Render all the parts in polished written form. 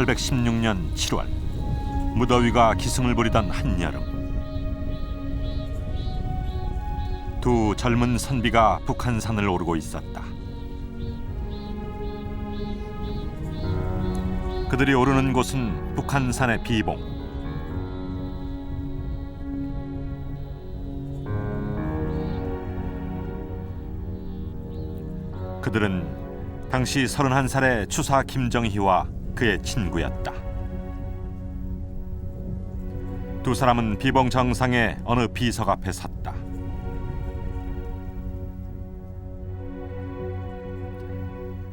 1816년 7월 무더위가 기승을 부리던 한여름, 두 젊은 선비가 북한산을 오르고 있었다. 그들이 오르는 곳은 북한산의 비봉. 그들은 당시 31살의 추사 김정희와 그의 친구였다. 두 사람은 비봉 정상의 어느 비석 앞에 섰다.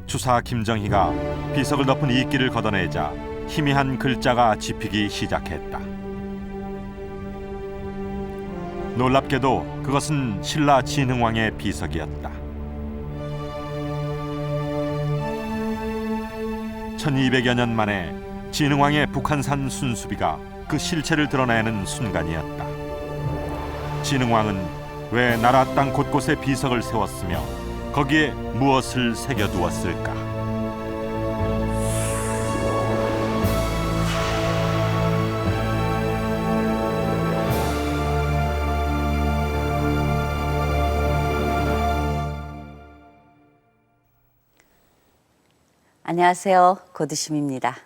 추사 김정희가 비석을 덮은 이끼를 걷어내자 희미한 글자가 짚히기 시작했다. 놀랍게도 그것은 신라 진흥왕의 비석이었다. 1200여 년 만에 진흥왕의 북한산 순수비가 그 실체를 드러내는 순간이었다. 진흥왕은 왜 나라 땅 곳곳에 비석을 세웠으며 거기에 무엇을 새겨두었을까? 안녕하세요. 고두심입니다.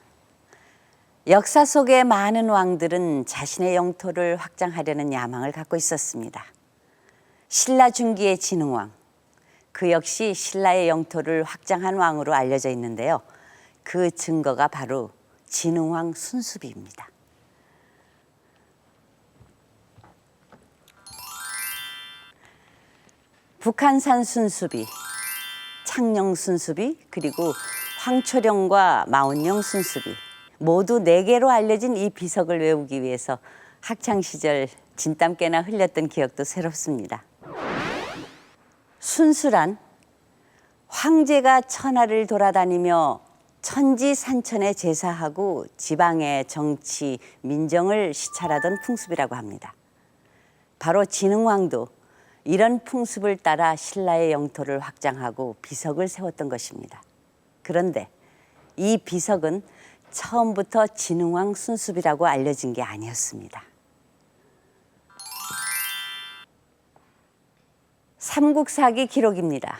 역사 속의 많은 왕들은 자신의 영토를 확장하려는 야망을 갖고 있었습니다. 신라 중기의 진흥왕, 그 역시 신라의 영토를 확장한 왕으로 알려져 있는데요. 그 증거가 바로 진흥왕 순수비입니다. 북한산 순수비, 창녕 순수비, 그리고 황초령과 마운령 순수비, 모두 4개로 알려진 이 비석을 외우기 위해서 학창시절 진땀 꽤나 흘렸던 기억도 새롭습니다. 순수란 황제가 천하를 돌아다니며 천지산천에 제사하고 지방의 정치, 민정을 시찰하던 풍습이라고 합니다. 바로 진흥왕도 이런 풍습을 따라 신라의 영토를 확장하고 비석을 세웠던 것입니다. 그런데 이 비석은 처음부터 진흥왕 순수비라고 알려진 게 아니었습니다. 삼국사기 기록입니다.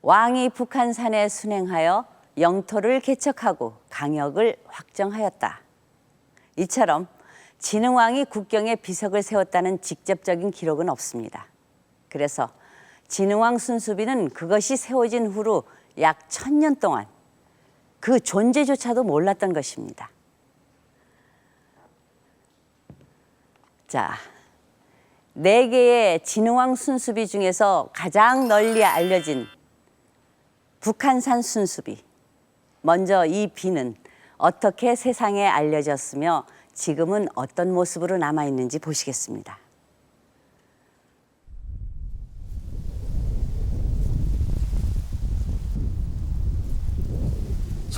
왕이 북한산에 순행하여 영토를 개척하고 강역을 확정하였다. 이처럼 진흥왕이 국경에 비석을 세웠다는 직접적인 기록은 없습니다. 그래서 진흥왕 순수비는 그것이 세워진 후로 약 1000년 동안 그 존재조차도 몰랐던 것입니다. 자, 4개의 진흥왕 순수비 중에서 가장 널리 알려진 북한산 순수비. 먼저 이 비는 어떻게 세상에 알려졌으며 지금은 어떤 모습으로 남아있는지 보시겠습니다.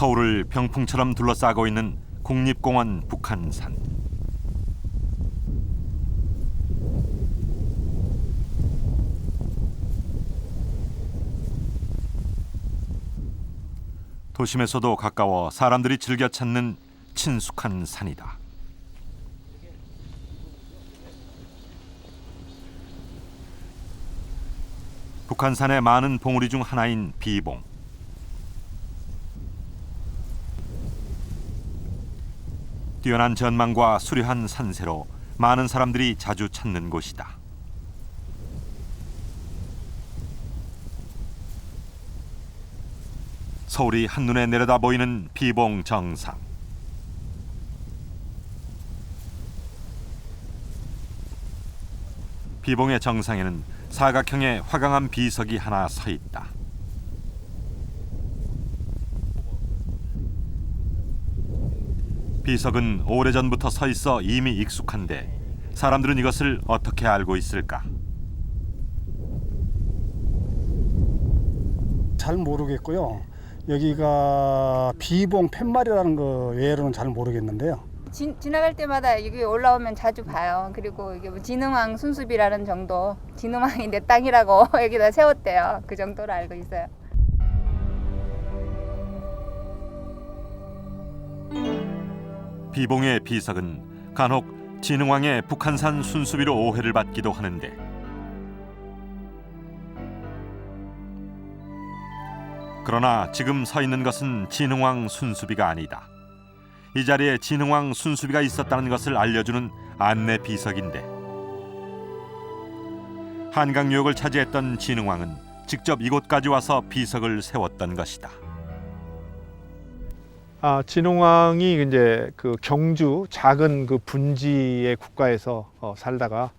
서울을 병풍처럼 둘러싸고 있는 국립공원 북한산. 도심에서도 가까워 사람들이 즐겨 찾는 친숙한 산이다. 북한산의 많은 봉우리 중 하나인 비봉. 뛰어난 전망과 수려한 산세로 많은 사람들이 자주 찾는 곳이다. 서울이 한눈에 내려다 보이는 비봉 정상. 비봉의 정상에는 사각형의 화강암 비석이 하나 서 있다. 비석은 오래전부터 서 있어 이미 익숙한데 사람들은 이것을 어떻게 알고 있을까? 잘 모르겠고요. 여기가 비봉 팻말이라는 거 외로는 잘 모르겠는데요. 지나갈 때마다 여기 올라오면 자주 봐요. 그리고 이게 뭐 진흥왕 순수비라는 정도, 진흥왕이 내 땅이라고 여기다 세웠대요. 그 정도로 알고 있어요. 비봉의 비석은 간혹 진흥왕의 북한산 순수비로 오해를 받기도 하는데 그러나 지금 서 있는 것은 진흥왕 순수비가 아니다. 이 자리에 진흥왕 순수비가 있었다는 것을 알려주는 안내 비석인데 한강 유역을 차지했던 진흥왕은 직접 이곳까지 와서 비석을 세웠던 것이다. 진흥왕이 이제 그 경주 작은 그 분지의 국가에서 살다가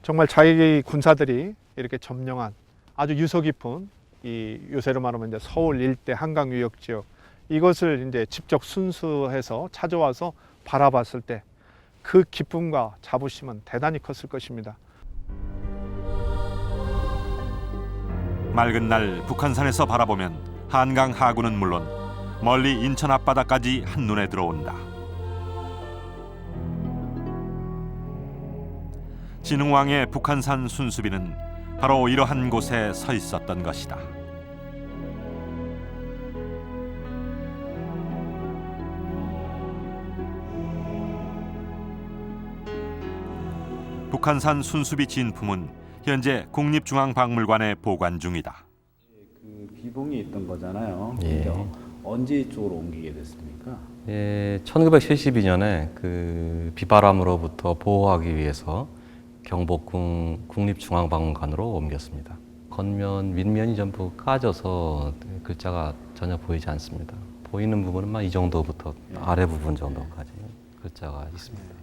정말 자기 군사들이 이렇게 점령한 아주 유서 깊은 이 요새로 말하면 이제 서울 일대 한강 유역 지역 이것을 이제 직접 순수해서 찾아와서 바라봤을 때 그 기쁨과 자부심은 대단히 컸을 것입니다. 맑은 날 북한산에서 바라보면 한강 하구는 물론 멀리 인천 앞바다까지 한눈에 들어온다. 진흥왕의 북한산 순수비는 바로 이러한 곳에 서 있었던 것이다. 북한산 순수비 진품은 현재 국립중앙박물관에 보관 중이다. 그 비봉이 있던 거잖아요. 예. 근데 언제 이쪽으로 옮기게 됐습니까? 1972년에 그 비바람으로부터 보호하기 위해서 경복궁 국립중앙박물관으로 옮겼습니다. 겉면, 윗면이 전부 까져서 글자가 전혀 보이지 않습니다. 보이는 부분은 이 정도부터 아래 부분 정도까지 글자가 있습니다.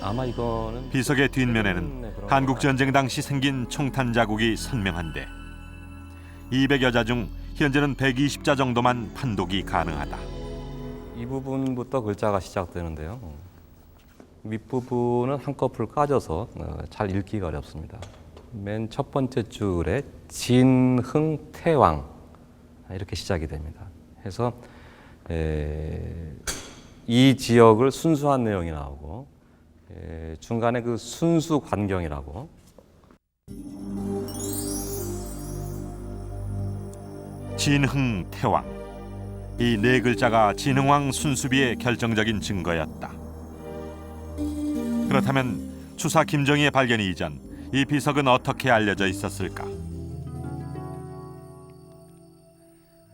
아마 이거는 비석의 뒷면에는 한국전쟁 당시 생긴 총탄 자국이 선명한데 200여 자 중 현재는 120자 정도만 판독이 가능하다. 이 부분부터 글자가 시작되는데요. 윗부분은 한꺼풀 까져서 잘 읽기가 어렵습니다. 맨 첫 번째 줄에 진흥태왕 이렇게 시작이 됩니다. 해서 이 지역을 순수한 내용이 나오고 중간에 그 순수 관경이라고 진흥태왕 이 네 글자가 진흥왕 순수비의 결정적인 증거였다. 그렇다면 추사 김정희의 발견 이전 이 비석은 어떻게 알려져 있었을까?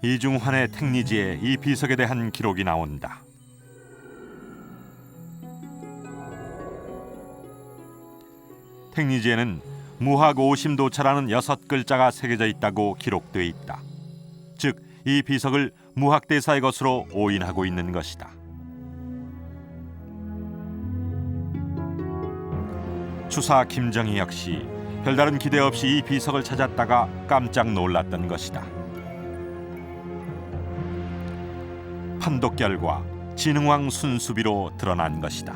이중환의 택리지에 이 비석에 대한 기록이 나온다. 택리지에는 무학 오심도차라는 6글자가 새겨져 있다고 기록되어 있다. 즉, 이 비석을 무학대사의 것으로 오인하고 있는 것이다. 추사 김정희 역시 별다른 기대 없이 이 비석을 찾았다가 깜짝 놀랐던 것이다. 판독 결과 진흥왕 순수비로 드러난 것이다.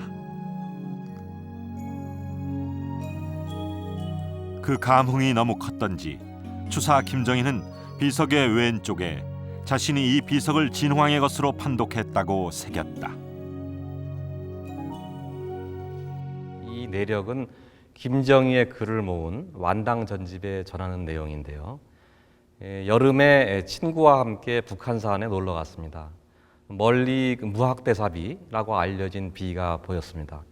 그 감흥이 너무 컸던지 추사 김정희는 비석의 왼쪽에 자신이 이 비석을 진흥왕의 것으로 판독했다고 새겼다. 이 내력은 김정희의 글을 모은 완당전집에 전하는 내용인데요. 여름에 친구와 함께 북한산에 놀러 갔습니다. 멀리 무학대사비라고 알려진 비가 보였습니다.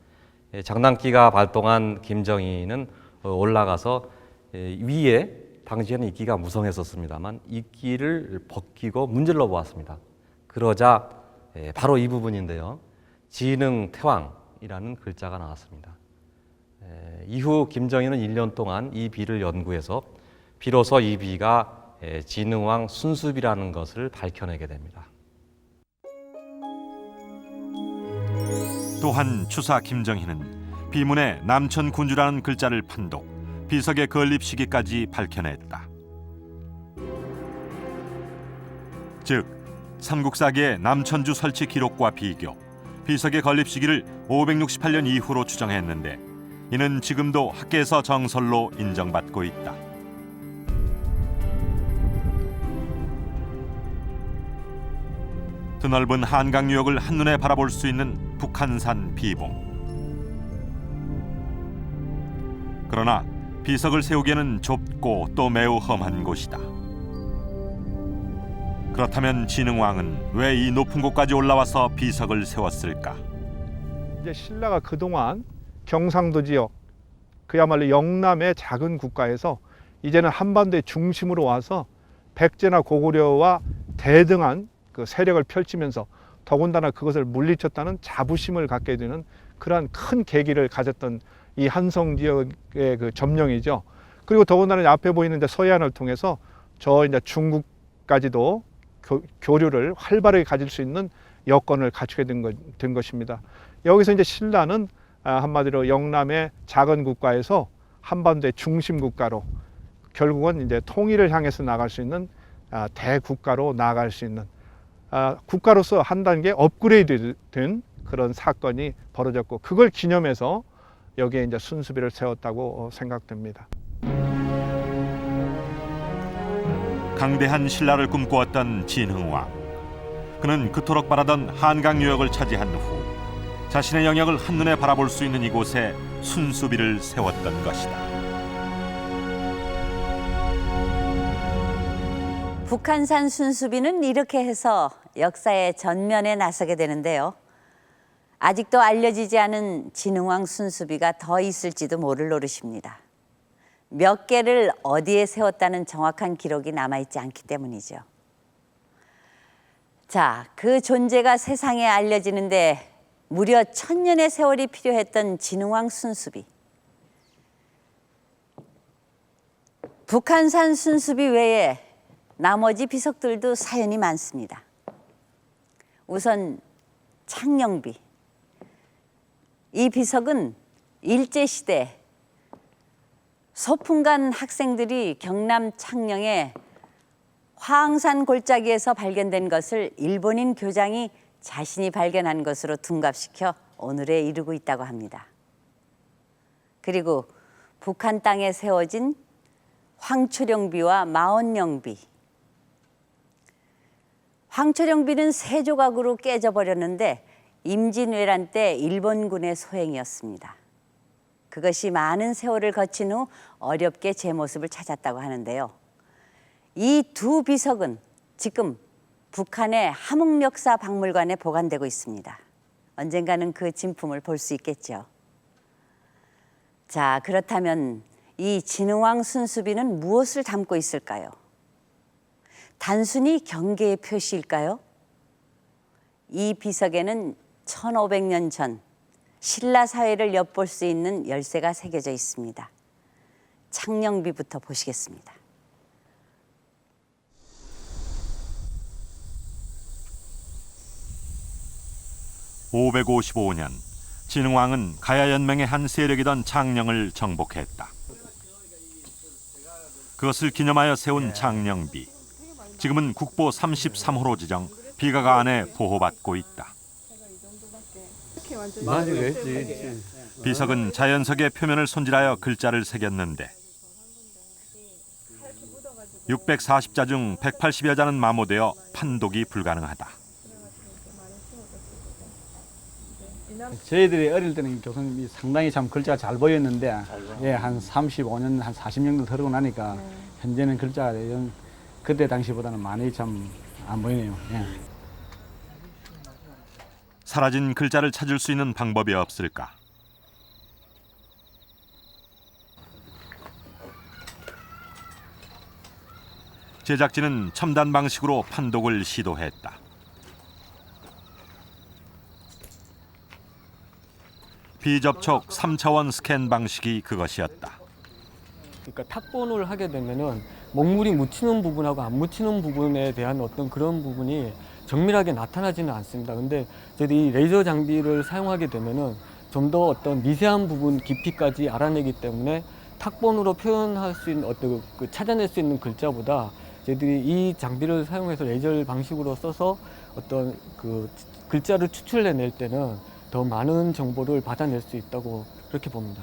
장난기가 발동한 김정희는 올라가서 위에 당시에는 이끼가 무성했었습니다만 이끼를 벗기고 문질러 보았습니다. 그러자 바로 이 부분인데요. 진흥태왕이라는 글자가 나왔습니다. 이후 김정희는 1년 동안 이 비를 연구해서 비로소 이 비가 진흥왕 순수비라는 것을 밝혀내게 됩니다. 또한 추사 김정희는 비문에 남천군주라는 글자를 판독, 비석의 건립 시기까지 밝혀냈다. 즉, 삼국사기의 남천주 설치 기록과 비교, 비석의 건립 시기를 568년 이후로 추정했는데 이는 지금도 학계에서 정설로 인정받고 있다. 드넓은 한강 유역을 한눈에 바라볼 수 있는 북한산 비봉. 그러나 비석을 세우기에는 좁고 또 매우 험한 곳이다. 그렇다면 진흥왕은 왜 이 높은 곳까지 올라와서 비석을 세웠을까? 이제 신라가 그동안 경상도 지역, 그야말로 영남의 작은 국가에서 이제는 한반도의 중심으로 와서 백제나 고구려와 대등한 그 세력을 펼치면서 더군다나 그것을 물리쳤다는 자부심을 갖게 되는 그러한 큰 계기를 가졌던 이 한성 지역의 그 점령이죠. 그리고 더군다나 앞에 보이는 이제 서해안을 통해서 저 이제 중국까지도 교류를 활발하게 가질 수 있는 여건을 갖추게 된 것입니다. 여기서 이제 신라는 한마디로 영남의 작은 국가에서 한반도의 중심 국가로 결국은 이제 통일을 향해서 나갈 수 있는 대국가로 나아갈 수 있는 국가로서 한 단계 업그레이드 된 그런 사건이 벌어졌고, 그걸 기념해서 여기에 이제 순수비를 세웠다고 생각됩니다. 강대한 신라를 꿈꾸었던 진흥왕. 그는 그토록 바라던 한강 유역을 차지한 후 자신의 영역을 한눈에 바라볼 수 있는 이곳에 순수비를 세웠던 것이다. 북한산 순수비는 이렇게 해서 역사의 전면에 나서게 되는데요. 아직도 알려지지 않은 진흥왕 순수비가 더 있을지도 모를 노릇입니다. 몇 개를 어디에 세웠다는 정확한 기록이 남아있지 않기 때문이죠. 자, 그 존재가 세상에 알려지는데 무려 1000년의 세월이 필요했던 진흥왕 순수비. 북한산 순수비 외에 나머지 비석들도 사연이 많습니다. 우선 창녕비. 이 비석은 일제시대 소풍간 학생들이 경남 창녕의 화항산 골짜기에서 발견된 것을 일본인 교장이 자신이 발견한 것으로 둔갑시켜 오늘에 이르고 있다고 합니다. 그리고 북한 땅에 세워진 황초령비와 마원령비. 황초령비는 세 조각으로 깨져버렸는데 임진왜란 때 일본군의 소행이었습니다. 그것이 많은 세월을 거친 후 어렵게 제 모습을 찾았다고 하는데요. 이 두 비석은 지금 북한의 함흥역사박물관에 보관되고 있습니다. 언젠가는 그 진품을 볼 수 있겠죠. 자, 그렇다면 이 진흥왕 순수비는 무엇을 담고 있을까요? 단순히 경계의 표시일까요? 이 비석에는 1500년 전 신라 사회를 엿볼 수 있는 열쇠가 새겨져 있습니다. 창녕비부터 보시겠습니다. (555년) 진흥왕은 가야연맹의 한 세력이던 창녕을 정복했다. 그것을 기념하여 세운 창녕비. 지금은 국보 33호로 지정 비가가 안에 보호받고 있다. 비석은 자연석의 표면을 손질하여 글자를 새겼는데 640자 중 180여 자는 마모되어 판독이 불가능하다. 저희들이 어릴 때는 교수님이 상당히 참 글자가 잘 보였는데 한 35년, 한 40년 정도 흐르고 나니까 현재는 글자가 그때 당시보다는 많이 참 안 보이네요. 사라진 글자를 찾을 수 있는 방법이 없을까? 제작진은 첨단 방식으로 판독을 시도했다. 비접촉 3차원 스캔 방식이 그것이었다. 그러니까 탁본을 하게 되면은 먹물이 묻히는 부분하고 안 묻히는 부분에 대한 어떤 그런 부분이 정밀하게 나타나지는 않습니다. 근데 저희들이 이 레이저 장비를 사용하게 되면은 좀 더 어떤 미세한 부분 깊이까지 알아내기 때문에 탁본으로 표현할 수 있는 어떤 그 찾아낼 수 있는 글자보다 저희들이 이 장비를 사용해서 레이저 방식으로 써서 어떤 그 글자를 추출해낼 때는 더 많은 정보를 받아낼 수 있다고 그렇게 봅니다.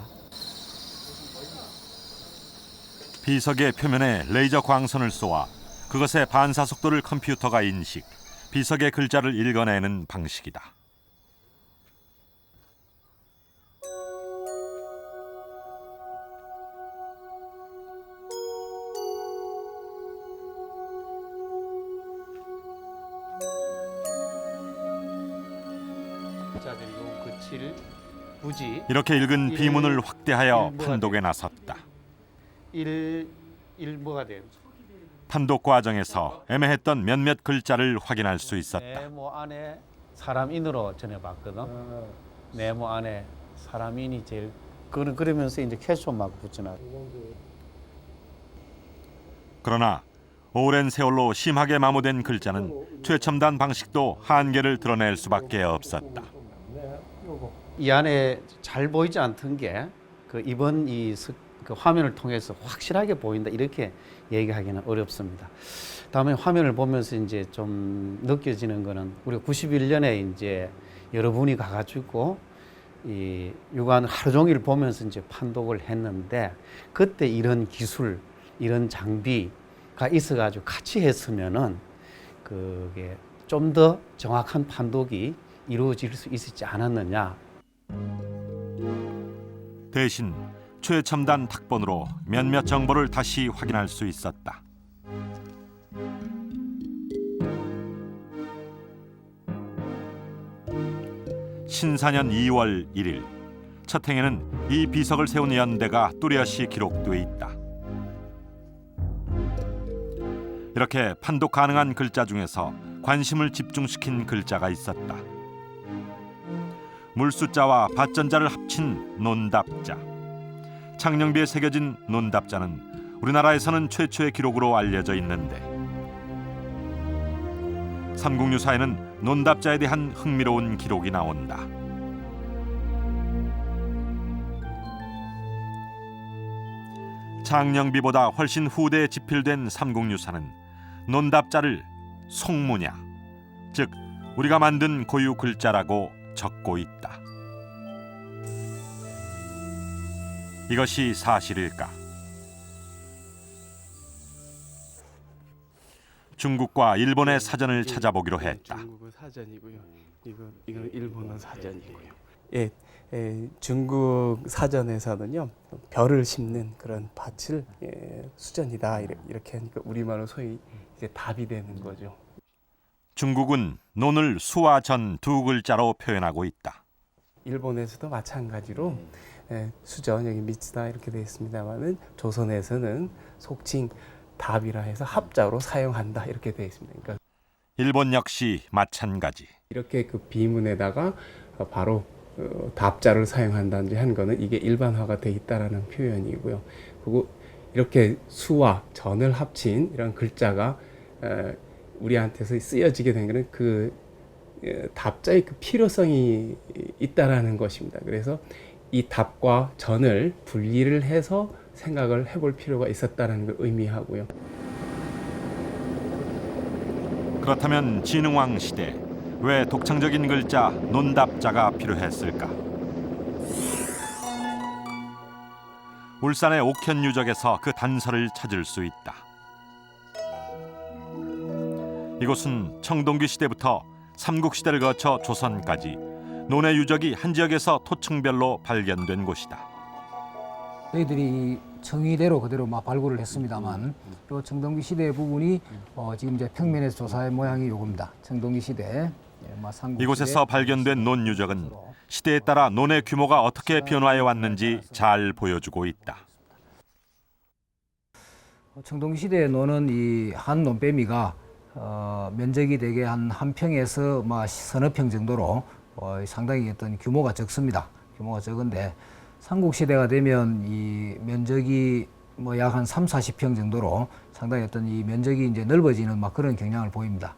비석의 표면에 레이저 광선을 쏘아 그것의 반사 속도를 컴퓨터가 인식, 비석의 글자를 읽어내는 방식이다. 7 부지 이렇게 읽은 비문을 확대하여 판독에 나섰다. 1 뭐가 돼요? 판독 과정에서 애매했던 몇몇 글자를 확인할 수 있었다. 네모 안에 사람인으로 전해봤거든. 네모 안에 사람인이 제일 그러면서 이제 퀘스천 마크 붙여놔. 그러나 오랜 세월로 심하게 마모된 글자는 최첨단 방식도 한계를 드러낼 수밖에 없었다. 이 안에 잘 보이지 않던 게 그 이번 그 화면을 통해서 확실하게 보인다 이렇게 얘기하기는 어렵습니다. 다음에 화면을 보면서 이제 좀 느껴지는 거는 우리가 91년에 이제 여러분이 가가지고 이 육안을 하루 종일 보면서 이제 판독을 했는데 그때 이런 기술, 이런 장비가 있어가지고 같이 했으면은 그게 좀 더 정확한 판독이 이루어질 수 있었지 않았느냐. 대신 최첨단 탁본으로 몇몇 정보를 다시 확인할 수 있었다. 신사년 2월 1일 첫 행에는 이 비석을 세운 연대가 뚜렷이 기록돼 있다. 이렇게 판독 가능한 글자 중에서 관심을 집중시킨 글자가 있었다. 물숫자와 밭전자를 합친 논답자. 창녕비에 새겨진 논답자는 우리나라에서는 최초의 기록으로 알려져 있는데 삼국유사에는 논답자에 대한 흥미로운 기록이 나온다. 창녕비보다 훨씬 후대에 집필된 삼국유사는 논답자를 송무냐, 즉 우리가 만든 고유 글자라고 적고 있다. 이것이 사실일까? 중국과 일본의 사전을 찾아보기로 했다. 중국어 사전이고요. 이건 일본어 사전이고요. 예, 중국 사전에서는요 별을 심는 그런 밭을 수전이다 이렇게 하니까 우리말로 소위 이제 답이 되는 거죠. 중국은 논을 수와 전 두 글자로 표현하고 있다. 일본에서도 마찬가지로 수전 여기 미츠다 이렇게 되어 있습니다만은 조선에서는 속칭 답이라 해서 합자로 사용한다 이렇게 되어 있습니다. 그러니까 일본 역시 마찬가지. 이렇게 그 비문에다가 바로 답자를 사용한다든지 한 거는 이게 일반화가 돼 있다라는 표현이고요. 그리고 이렇게 수와 전을 합친 이런 글자가 우리한테서 쓰여지게 된 거는 그 답자의 그 필요성이 있다라는 것입니다. 그래서 이 답과 전을 분리를 해서 생각을 해볼 필요가 있었다는 걸 의미하고요. 그렇다면 진흥왕 시대 왜 독창적인 글자 논답자가 필요했을까? 울산의 옥현 유적에서 그 단서를 찾을 수 있다. 이곳은 청동기 시대부터 삼국시대를 거쳐 조선까지 논의 유적이 한 지역에서 토층별로 발견된 곳이다. 저희들이 청의대로 그대로 막 발굴을 했습니다만 요 청동기 시대 부분이 지금 이제 평면에서 조사한 모양이 요겁니다. 청동기 시대. 이곳에서 발견된 논 유적은 시대에 따라 논의 규모가 어떻게 변화해 왔는지 잘 보여주고 있다. 청동기 시대의 논은 이 한 논배미가 면적이 대개 한 평에서 서너 평 정도로 상당히 어떤 규모가 적습니다. 규모가 적은데 삼국시대가 되면 이 면적이 약 한 30-40평 정도로 상당히 어떤 이 면적이 이제 넓어지는 그런 경향을 보입니다.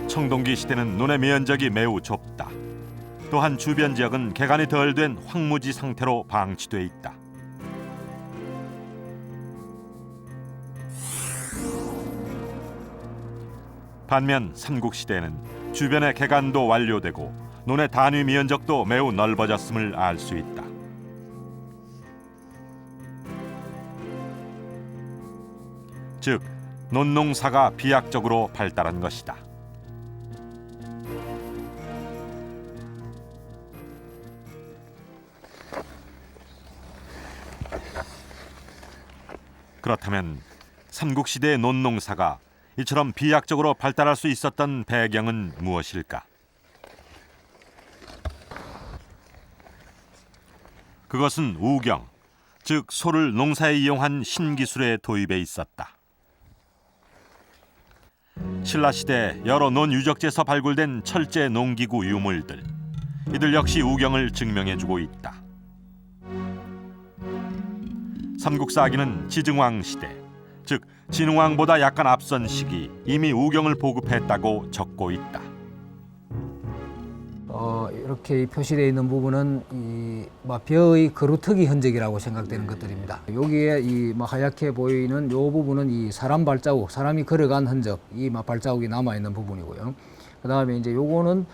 청동기 시대는 논의 면적이 매우 좁다. 또한 주변 지역은 개간이 덜 된 황무지 상태로 방치돼 있다. 반면 삼국시대에는 주변의 개간도 완료되고 논의 단위 면적도 매우 넓어졌음을 알 수 있다. 즉, 논농사가 비약적으로 발달한 것이다. 그렇다면 삼국시대의 논농사가 이처럼 비약적으로 발달할 수 있었던 배경은 무엇일까? 그것은 우경, 즉 소를 농사에 이용한 신기술의 도입에 있었다. 신라시대 여러 논유적지에서 발굴된 철제 농기구 유물들, 이들 역시 우경을 증명해주고 있다. 삼국사기는 지증왕 시대, 즉 진흥왕보다 약간 앞선 시기 이미 우경을 보급했다고 적고 있다. 이렇게 표시되어 있는 부분은 이 벼의 거루터기 흔적이라고 생각되는 것들입니다. 여기에 이 하얗게 보이는 이 부분은 이 사람 발자국, 사람이 걸어간 흔적, 이 발자국이 남아 있는 부분이고요. 그다음에 이제 요거는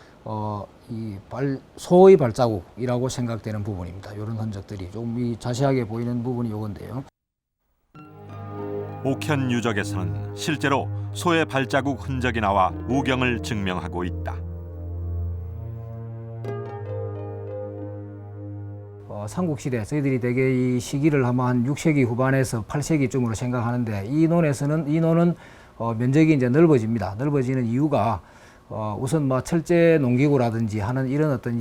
소의 발자국이라고 생각되는 부분입니다. 이런 흔적들이 좀 자세하게 보이는 부분이 요건데요. 옥현 유적에서는 실제로 소의 발자국 흔적이 나와 우경을 증명하고 있다. 삼국시대 저희들이 대개 이 시기를 아마 한 6세기 후반에서 8세기쯤으로 생각하는데 이 논은 면적이 이제 넓어집니다. 넓어지는 이유가 우선 철제 농기구라든지 하는 이런 어떤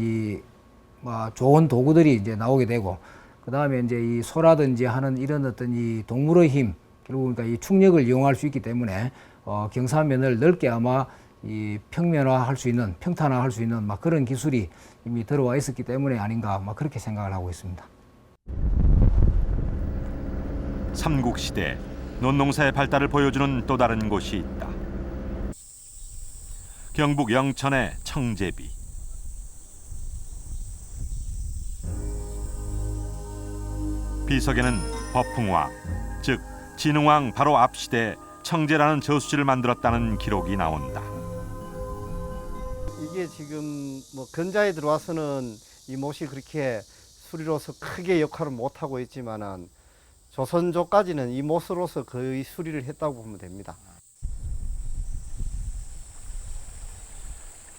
좋은 도구들이 이제 나오게 되고, 그 다음에 이제 이 소라든지 하는 이런 어떤 이 동물의 힘, 결국 그러니까 이 충력을 이용할 수 있기 때문에 경사면을 넓게 아마 이 평면화할 수 있는, 평탄화할 수 있는 그런 기술이 이미 들어와 있었기 때문에 아닌가 그렇게 생각을 하고 있습니다. 삼국시대 논농사의 발달을 보여주는 또 다른 곳이 있다. 경북 영천의 청제비. 비석에는 법흥왕, 즉 진흥왕 바로 앞 시대에 청제라는 저수지를 만들었다는 기록이 나온다. 이게 지금 근자에 들어와서는 이 못이 그렇게 수리로서 크게 역할을 못 하고 있지만은 조선조까지는 이 못으로서 거의 수리를 했다고 보면 됩니다.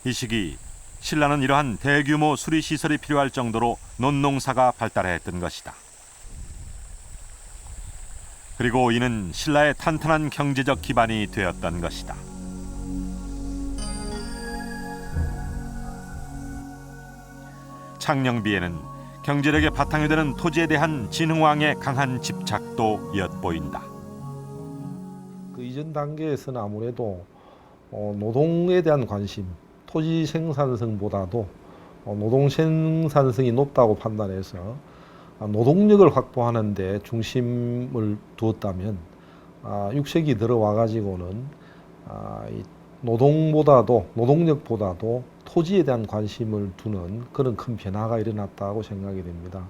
이 시기 신라는 이러한 대규모 수리 시설이 필요할 정도로 논농사가 발달했던 것이다. 그리고 이는 신라의 탄탄한 경제적 기반이 되었던 것이다. 창녕비에는 경제력의 바탕이 되는 토지에 대한 진흥왕의 강한 집착도 엿보인다. 그 이전 단계에서는 아무래도 노동에 대한 관심, 토지 생산성보다도 노동 생산성이 높다고 판단해서 노동력을 확보하는 데 중심을 두었다면 6세기 들어와 가지고는 노동력보다도 토지에 대한 관심을 두는 그런 큰 변화가 일어났다고 생각이 됩니다.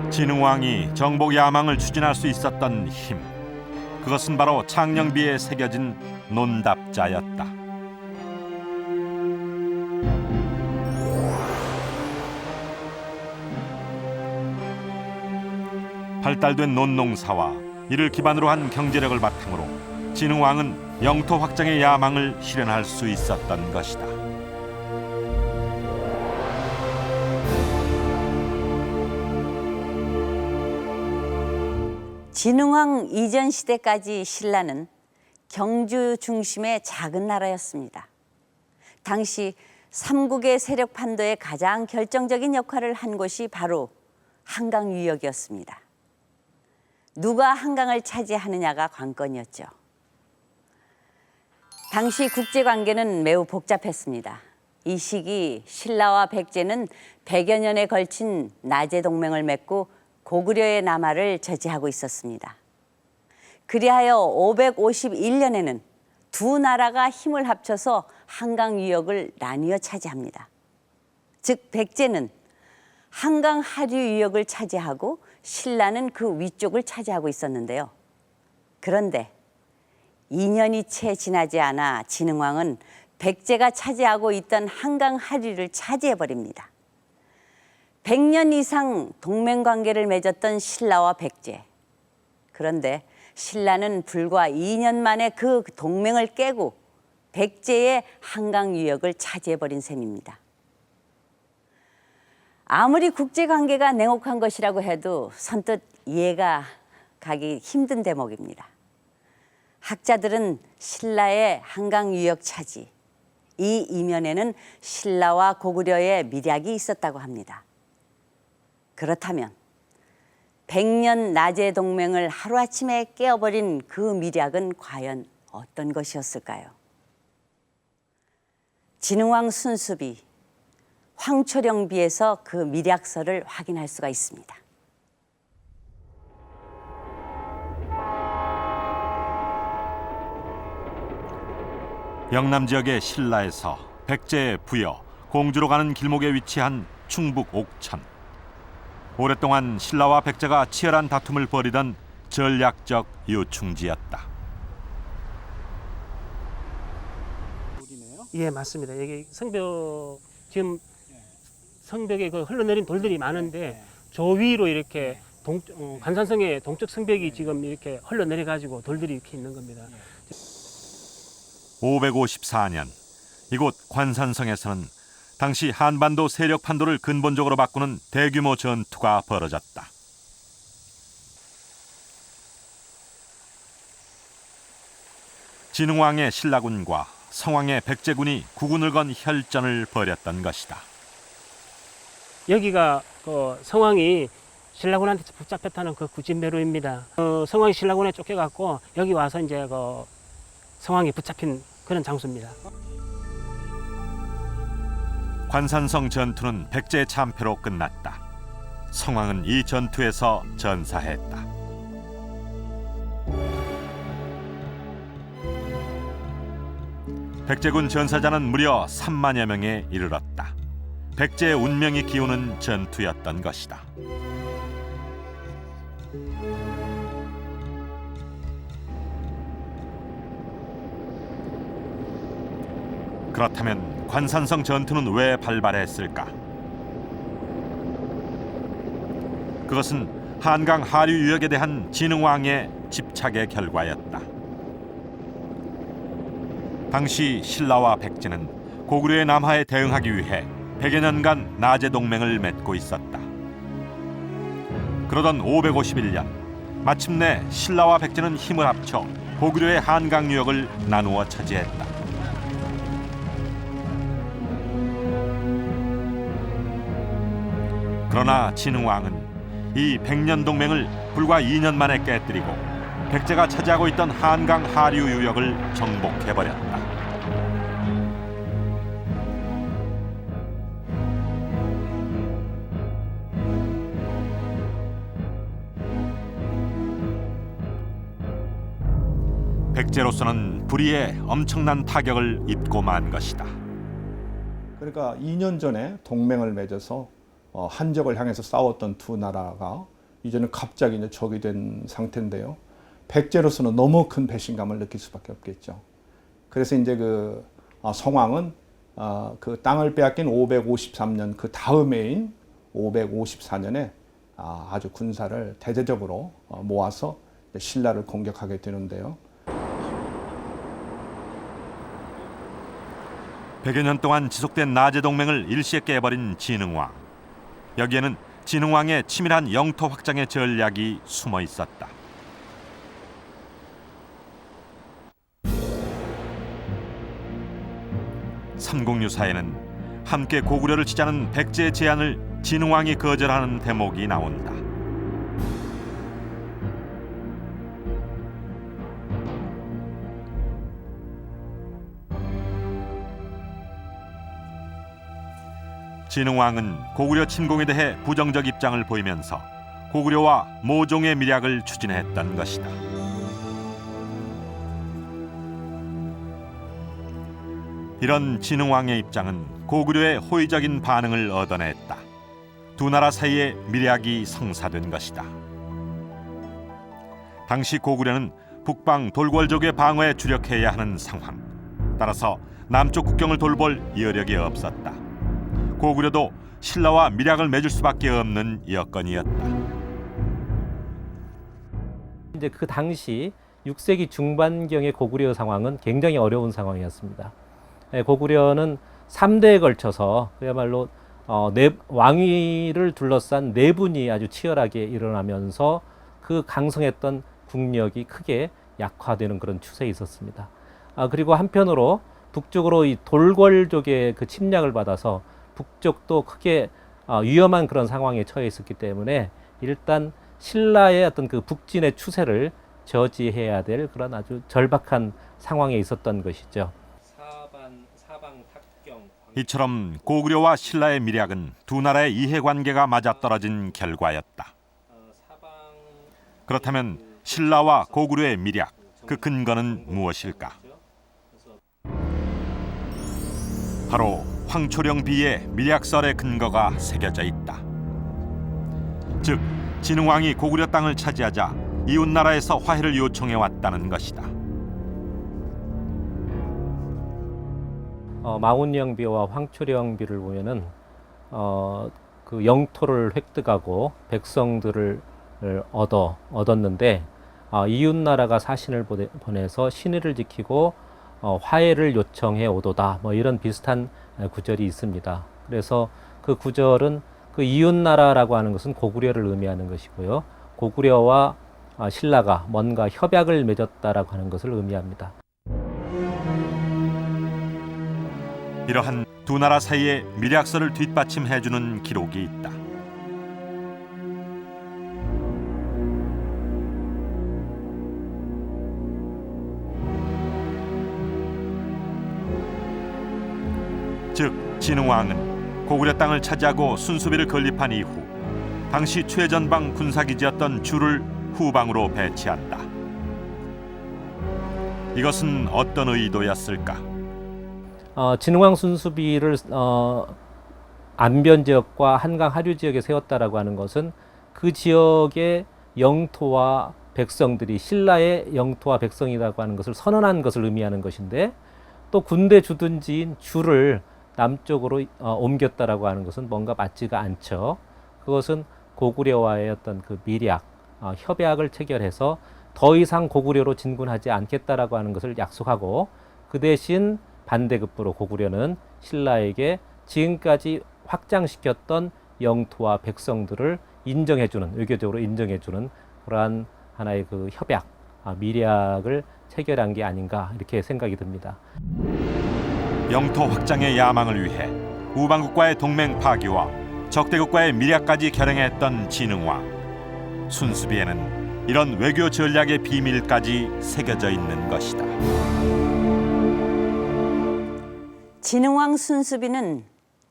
진흥왕이 정복 야망을 추진할 수 있었던 힘, 그것은 바로 창녕비에 새겨진 논답자였다. 발달된 논농사와 이를 기반으로 한 경제력을 바탕으로 진흥왕은 영토 확장의 야망을 실현할 수 있었던 것이다. 진흥왕 이전 시대까지 신라는 경주 중심의 작은 나라였습니다. 당시 삼국의 세력 판도에 가장 결정적인 역할을 한 곳이 바로 한강 유역이었습니다. 누가 한강을 차지하느냐가 관건이었죠. 당시 국제관계는 매우 복잡했습니다. 이 시기 신라와 백제는 100여 년에 걸친 나제 동맹을 맺고 고구려의 남하를 저지하고 있었습니다. 그리하여 551년에는 두 나라가 힘을 합쳐서 한강 유역을 나뉘어 차지합니다. 즉 백제는 한강 하류 유역을 차지하고 신라는 그 위쪽을 차지하고 있었는데요. 그런데 2년이 채 지나지 않아 진흥왕은 백제가 차지하고 있던 한강 하류를 차지해버립니다. 100년 이상 동맹관계를 맺었던 신라와 백제. 그런데 신라는 불과 2년 만에 그 동맹을 깨고 백제의 한강 유역을 차지해버린 셈입니다. 아무리 국제관계가 냉혹한 것이라고 해도 선뜻 이해가 가기 힘든 대목입니다. 학자들은 신라의 한강 유역 차지, 이 이면에는 신라와 고구려의 밀약이 있었다고 합니다. 그렇다면 100년 나제 동맹을 하루아침에 깨어버린 그 밀약은 과연 어떤 것이었을까요? 진흥왕 순수비, 황초령비에서 그 밀약설을 확인할 수가 있습니다. 영남 지역의 신라에서 백제, 부여, 공주로 가는 길목에 위치한 충북 옥천. 오랫동안 신라와 백제가 치열한 다툼을 벌이던 전략적 요충지였다. 예, 맞습니다. 여기 성벽 지금 성벽에 그 흘러내린 돌들이 많은데 저 위로 이렇게 관산성의 동쪽 성벽이 지금 이렇게 흘러내려 가지고 돌들이 이렇게 있는 겁니다. 554년 이곳 관산성에서는 당시 한반도 세력 판도를 근본적으로 바꾸는 대규모 전투가 벌어졌다. 진흥왕의 신라군과 성왕의 백제군이 구군을 건 혈전을 벌였던 것이다. 여기가 그 성왕이 신라군한테 붙잡혔다는 그 구진매로입니다. 성왕이 신라군에 쫓겨갖고 여기 와서 이제 그 성왕이 붙잡힌 그런 장소입니다. 관산성 전투는 백제의 참패로 끝났다. 성왕은 이 전투에서 전사했다. 백제군 전사자는 무려 3만여 명에 이르렀다. 백제의 운명이 기우는 전투였던 것이다. 그렇다면 관산성 전투는 왜 발발했을까? 그것은 한강 하류 유역에 대한 진흥왕의 집착의 결과였다. 당시 신라와 백제는 고구려의 남하에 대응하기 위해 100여 년간 나제 동맹을 맺고 있었다. 그러던 551년 마침내 신라와 백제는 힘을 합쳐 고구려의 한강 유역을 나누어 차지했다. 그러나 진흥왕은 이 100년 동맹을 불과 2년 만에 깨뜨리고 백제가 차지하고 있던 한강 하류 유역을 정복해버렸다. 백제로서는 불의에 엄청난 타격을 입고 만 것이다. 그러니까 2년 전에 동맹을 맺어서 한적을 향해서 싸웠던 두 나라가 이제는 갑자기 이제 적이 된 상태인데요. 백제로서는 너무 큰 배신감을 느낄 수밖에 없겠죠. 그래서 이제 그 성왕은 그 땅을 빼앗긴 553년 그 다음해인 554년에 아주 군사를 대대적으로 모아서 신라를 공격하게 되는데요. 100여 년 동안 지속된 나제 동맹을 일시에 깨버린 진흥왕. 여기에는 진흥왕의 치밀한 영토 확장의 전략이 숨어 있었다. 삼국유사에는 함께 고구려를 치자는 백제의 제안을 진흥왕이 거절하는 대목이 나온다. 진흥왕은 고구려 침공에 대해 부정적 입장을 보이면서 고구려와 모종의 밀약을 추진했던 것이다. 이런 진흥왕의 입장은 고구려의 호의적인 반응을 얻어냈다. 두 나라 사이에 밀약이 성사된 것이다. 당시 고구려는 북방 돌궐족의 방어에 주력해야 하는 상황. 따라서 남쪽 국경을 돌볼 여력이 없었다. 고구려도 신라와 밀약을 맺을 수밖에 없는 여건이었다. 이제 그 당시 6세기 중반경의 고구려 상황은 굉장히 어려운 상황이었습니다. 고구려는 3대에 걸쳐서 그야말로 왕위를 둘러싼 내분이 아주 치열하게 일어나면서 그 강성했던 국력이 크게 약화되는 그런 추세에 있었습니다. 그리고 한편으로 북쪽으로 이 돌궐족의 그 침략을 받아서 북쪽도 크게 위험한 그런 상황에 처해 있었기 때문에 일단 신라의 어떤 그 북진의 추세를 저지해야 될 그런 아주 절박한 상황에 있었던 것이죠. 이처럼 고구려와 신라의 밀약은 두 나라의 이해관계가 맞아떨어진 결과였다. 그렇다면 신라와 고구려의 밀약, 그 근거는 무엇일까? 바로 황초령비의 밀약설의 근거가 새겨져 있다. 즉, 진흥왕이 고구려 땅을 차지하자 이웃나라에서 화해를 요청해 왔다는 것이다. 마운령비와 황초령비를 보면은 그 영토를 획득하고 백성들을 얻었는데 이웃 나라가 사신을 보내서 신의를 지키고 화해를 요청해 오도다. 뭐 이런 비슷한 구절이 있습니다. 그래서 그 구절은 그 이웃 나라라고 하는 것은 고구려를 의미하는 것이고요. 고구려와 신라가 뭔가 협약을 맺었다라고 하는 것을 의미합니다. 이러한 두 나라 사이의 밀약설을 뒷받침해주는 기록이 있다. 즉, 진흥왕은 고구려 땅을 차지하고 순수비를 건립한 이후 당시 최전방 군사기지였던 주를 후방으로 배치한다. 이것은 어떤 의도였을까? 진흥왕 순수비를 안변 지역과 한강 하류 지역에 세웠다라고 하는 것은 그 지역의 영토와 백성들이 신라의 영토와 백성이라고 하는 것을 선언한 것을 의미하는 것인데, 또 군대 주둔지인 주를 남쪽으로 옮겼다라고 하는 것은 뭔가 맞지가 않죠. 그것은 고구려와의 어떤 그 밀약, 협약을 체결해서 더 이상 고구려로 진군하지 않겠다라고 하는 것을 약속하고, 그 대신 반대급부로 고구려는 신라에게 지금까지 확장시켰던 영토와 백성들을 인정해주는, 외교적으로 인정해주는 그러한 하나의 그 협약, 밀약을 체결한 게 아닌가 이렇게 생각이 듭니다. 영토 확장의 야망을 위해 우방국과의 동맹 파기와 적대국과의 밀약까지 결행했던 진흥왕. 순수비에는 이런 외교 전략의 비밀까지 새겨져 있는 것이다. 진흥왕 순수비는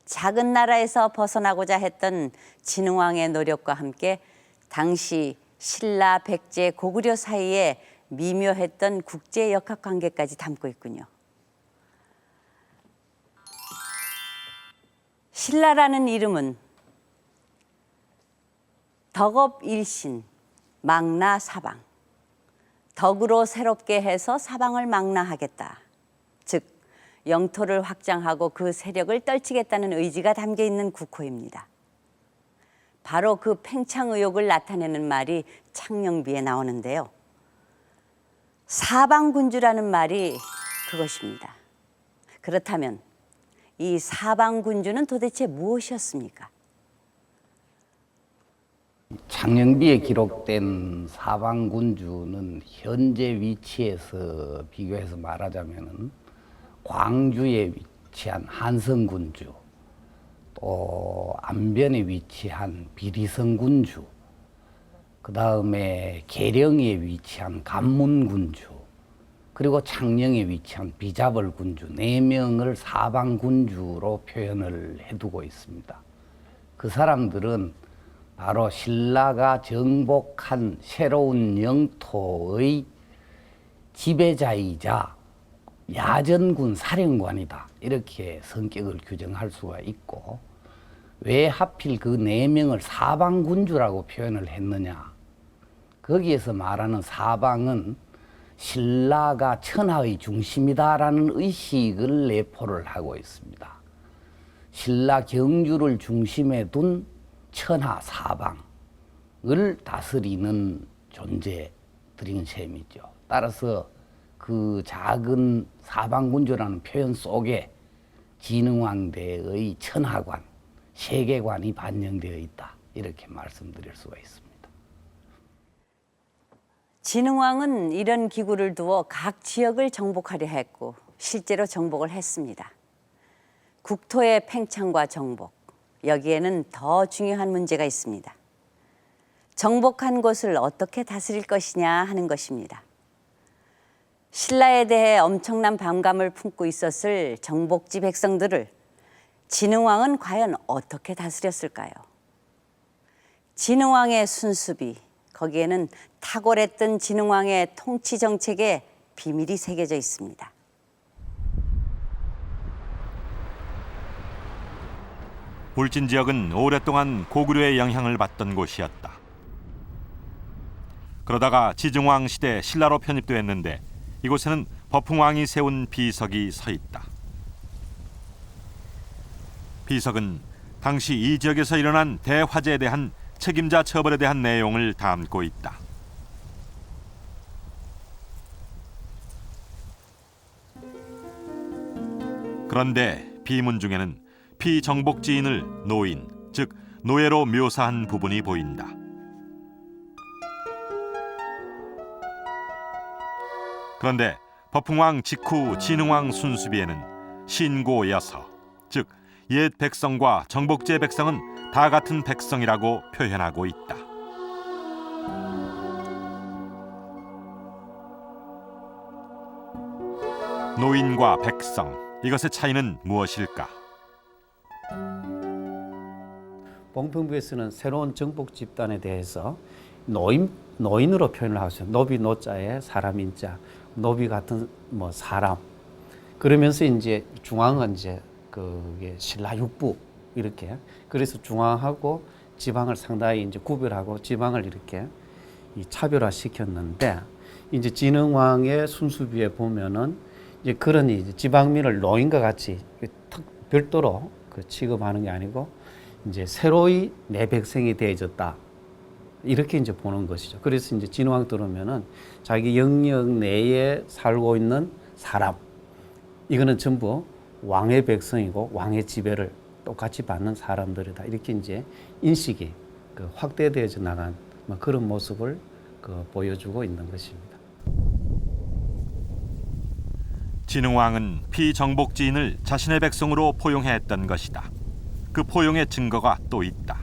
작은 나라에서 벗어나고자 했던 진흥왕의 노력과 함께 당시 신라, 백제, 고구려 사이에 미묘했던 국제 역학 관계까지 담고 있군요. 신라라는 이름은 덕업일신, 망나 사방. 덕으로 새롭게 해서 사방을 망라하겠다. 즉, 영토를 확장하고 그 세력을 떨치겠다는 의지가 담겨 있는 국호입니다. 바로 그 팽창 의욕을 나타내는 말이 창녕비에 나오는데요. 사방군주라는 말이 그것입니다. 그렇다면 이 사방군주는 도대체 무엇이었습니까? 창녕비에 기록된 사방군주는 현재 위치에서 비교해서 말하자면은 광주에 위치한 한성군주, 또 안변에 위치한 비리성군주, 그 다음에 계령에 위치한 간문군주, 그리고 창녕에 위치한 비자벌군주 4명을 사방군주로 표현을 해두고 있습니다. 그 사람들은 바로 신라가 정복한 새로운 영토의 지배자이자 야전군 사령관이다, 이렇게 성격을 규정할 수가 있고, 왜 하필 그 4명을 사방군주라고 표현을 했느냐, 거기에서 말하는 사방은 신라가 천하의 중심이다라는 의식을 내포를 하고 있습니다. 신라 경주를 중심에 둔 천하 사방을 다스리는 존재들인 셈이죠. 따라서 그 작은 사방군주라는 표현 속에 진흥왕대의 천하관, 세계관이 반영되어 있다, 이렇게 말씀드릴 수가 있습니다. 진흥왕은 이런 기구를 두어 각 지역을 정복하려 했고 실제로 정복을 했습니다. 국토의 팽창과 정복, 여기에는 더 중요한 문제가 있습니다. 정복한 곳을 어떻게 다스릴 것이냐 하는 것입니다. 신라에 대해 엄청난 반감을 품고 있었을 정복지 백성들을 진흥왕은 과연 어떻게 다스렸을까요? 진흥왕의 순수비, 거기에는 탁월했던 진흥왕의 통치 정책에 비밀이 새겨져 있습니다. 울진 지역은 오랫동안 고구려의 영향을 받던 곳이었다. 그러다가 지증왕 시대 신라로 편입되었는데 이곳에는 버풍왕이 세운 비석이 서 있다. 비석은 당시 이 지역에서 일어난 대화재에 대한 책임자 처벌에 대한 내용을 담고 있다. 그런데 비문 중에는 피정복지인을 노인, 즉 노예로 묘사한 부분이 보인다. 그런데 버풍왕 직후 진흥왕 순수비에는 신고여서, 즉 옛 백성과 정복제 백성은 다 같은 백성이라고 표현하고 있다. 노인과 백성, 이것의 차이는 무엇일까? 봉평부에서는 새로운 정복 집단에 대해서 노인으로 표현을 하고 있어요. 노비 노자에 사람 인자, 노비 같은 사람. 그러면서 이제 중앙은 이제 그게 신라 육부 이렇게. 그래서 중앙하고 지방을 상당히 이제 구별하고 지방을 이렇게 차별화 시켰는데, 이제 진흥왕의 순수비에 보면은 이제 그런 이제 지방민을 노인과 같이 별도로 취급하는 게 아니고 이제 새로이 내 백성이 되어졌다, 이렇게 이제 보는 것이죠. 그래서 이제 진흥왕 들어오면은 자기 영역 내에 살고 있는 사람, 이거는 전부 왕의 백성이고 왕의 지배를 똑같이 받는 사람들이다, 이렇게 이제 인식이 확대되어져 나간 그런 모습을 보여주고 있는 것입니다. 진흥왕은 피정복지인을 자신의 백성으로 포용했던 것이다. 그 포용의 증거가 또 있다.